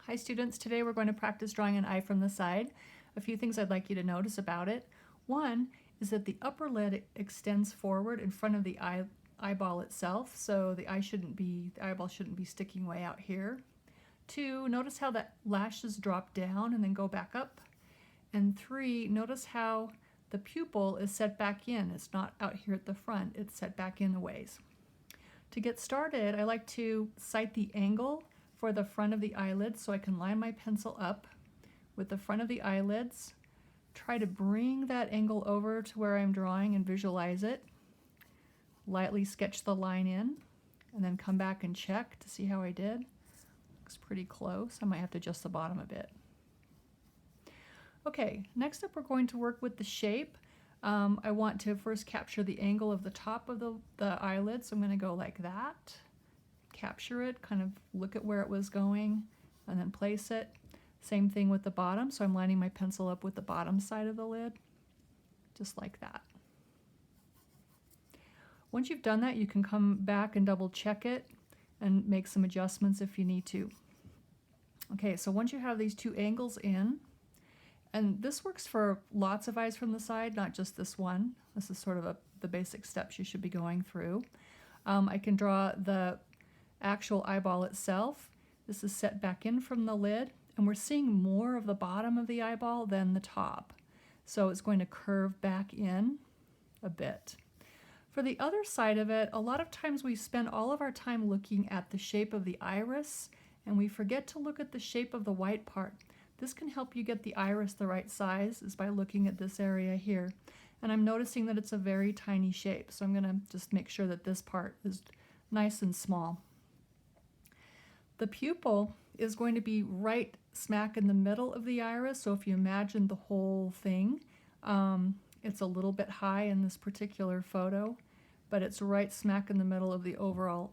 Hi students, today we're going to practice drawing an eye from the side. A few things I'd like you to notice about it. One is that the upper lid extends forward in front of the eyeball itself, so the eyeball shouldn't be sticking way out here. Two, notice how the lashes drop down and then go back up. And three, notice how the pupil is set back in. It's not out here at the front, it's set back in a ways. To get started, I like to sight the angle for the front of the eyelid so I can line my pencil up with the front of the eyelids. Try to bring that angle over to where I'm drawing and visualize it. Lightly sketch the line in and then come back and check to see how I did. Looks pretty close. I might have to adjust the bottom a bit. Okay, next up we're going to work with the shape. I want to first capture the angle of the top of the eyelid, so I'm going to go like that. Capture it, kind of look at where it was going, and then place it. Same thing with the bottom, so I'm lining my pencil up with the bottom side of the lid, just like that. Once you've done that, you can come back and double check it and make some adjustments if you need to. Okay, so once you have these two angles in, and this works for lots of eyes from the side, not just this one. This is sort of the basic steps you should be going through. I can draw the actual eyeball itself. This is set back in from the lid, and we're seeing more of the bottom of the eyeball than the top. So it's going to curve back in a bit. For the other side of it, a lot of times we spend all of our time looking at the shape of the iris, and we forget to look at the shape of the white part. This can help you get the iris the right size is by looking at this area here. And I'm noticing that it's a very tiny shape, so I'm going to just make sure that this part is nice and small. The pupil is going to be right smack in the middle of the iris, so if you imagine the whole thing, it's a little bit high in this particular photo, but it's right smack in the middle of the overall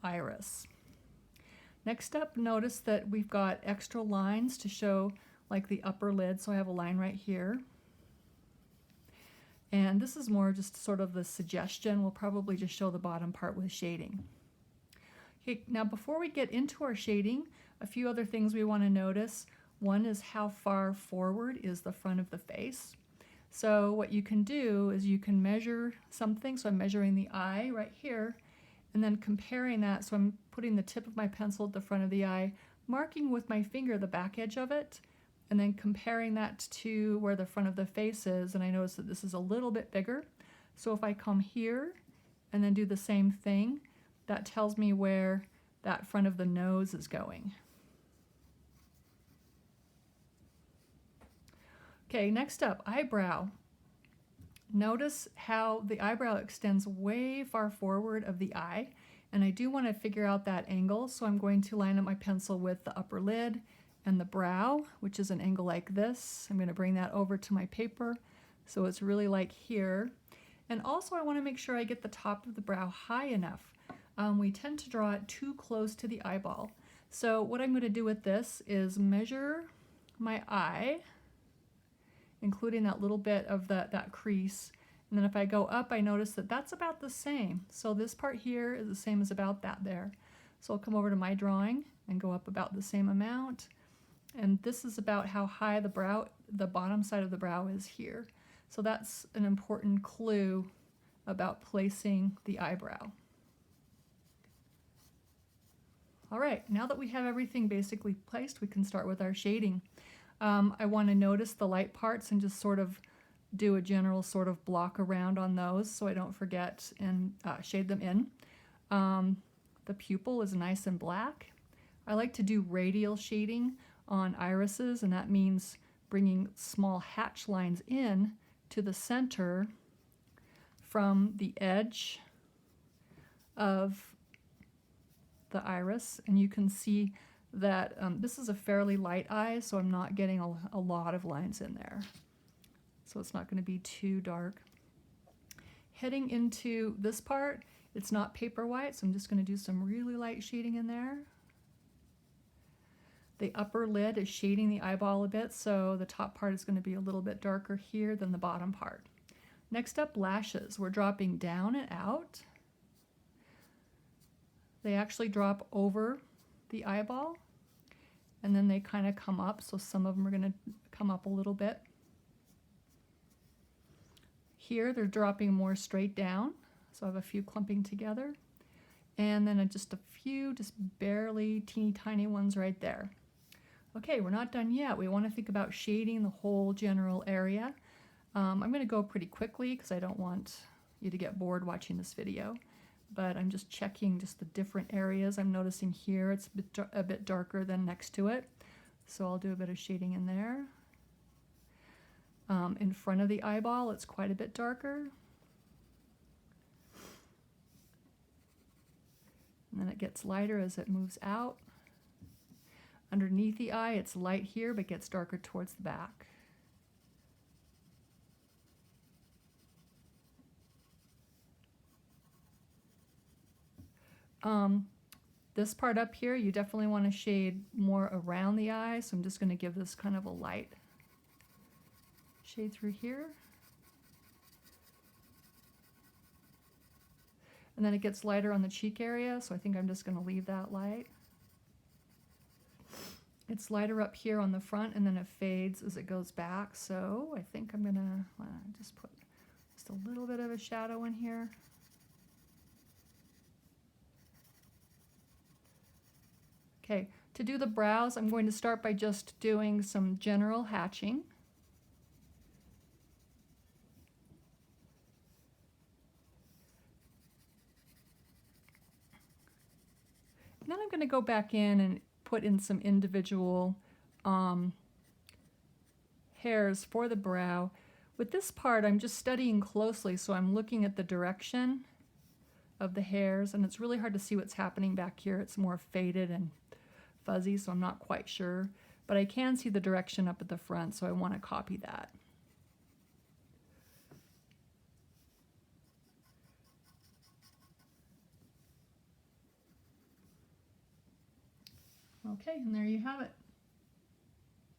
iris. Next up, notice that we've got extra lines to show like the upper lid, so I have a line right here. And this is more just sort of the suggestion. We'll probably just show the bottom part with shading. Okay, now before we get into our shading, a few other things we want to notice. One is how far forward is the front of the face. So what you can do is you can measure something. So I'm measuring the eye right here, and then comparing that, so I'm putting the tip of my pencil at the front of the eye, marking with my finger the back edge of it, and then comparing that to where the front of the face is, and I notice that this is a little bit bigger. So if I come here and then do the same thing, that tells me where that front of the nose is going. Okay, next up, eyebrow. Notice how the eyebrow extends way far forward of the eye, and I do want to figure out that angle, so I'm going to line up my pencil with the upper lid and the brow, which is an angle like this. I'm going to bring that over to my paper so it's really like here. And also I want to make sure I get the top of the brow high enough. We tend to draw it too close to the eyeball. So what I'm going to do with this is measure my eye, including that little bit of that crease. And then if I go up, I notice that that's about the same. So this part here is the same as about that there. So I'll come over to my drawing and go up about the same amount. And this is about how high the bottom side of the brow is here. So that's an important clue about placing the eyebrow. All right, now that we have everything basically placed, we can start with our shading. I want to notice the light parts and just sort of do a general sort of block around on those so I don't forget and shade them in. The pupil is nice and black. I like to do radial shading on irises, and that means bringing small hatch lines in to the center from the edge of the iris, and you can see that this is a fairly light eye, so I'm not getting a lot of lines in there. So it's not going to be too dark. Heading into this part, it's not paper white, so I'm just going to do some really light shading in there. The upper lid is shading the eyeball a bit, so the top part is going to be a little bit darker here than the bottom part. Next up, lashes. We're dropping down and out. They actually drop over the eyeball, and then they kind of come up, so some of them are going to come up a little bit. Here they're dropping more straight down, so I have a few clumping together, and then just a few just barely teeny tiny ones right there. Okay, we're not done yet. We want to think about shading the whole general area. I'm going to go pretty quickly because I don't want you to get bored watching this video, but I'm just checking just the different areas. I'm noticing here it's a bit darker than next to it, so I'll do a bit of shading in there. In front of the eyeball, it's quite a bit darker. And then it gets lighter as it moves out. Underneath the eye, it's light here, but gets darker towards the back. This part up here, you definitely want to shade more around the eye, so I'm just going to give this kind of a light shade through here. And then it gets lighter on the cheek area, so I think I'm just going to leave that light. It's lighter up here on the front, and then it fades as it goes back, so I think I'm going to just put just a little bit of a shadow in here. Okay, to do the brows, I'm going to start by just doing some general hatching. And then I'm going to go back in and put in some individual hairs for the brow. With this part, I'm just studying closely, so I'm looking at the direction of the hairs, and it's really hard to see what's happening back here. It's more faded and fuzzy, so I'm not quite sure, but I can see the direction up at the front, so I want to copy that. Okay, and there you have it.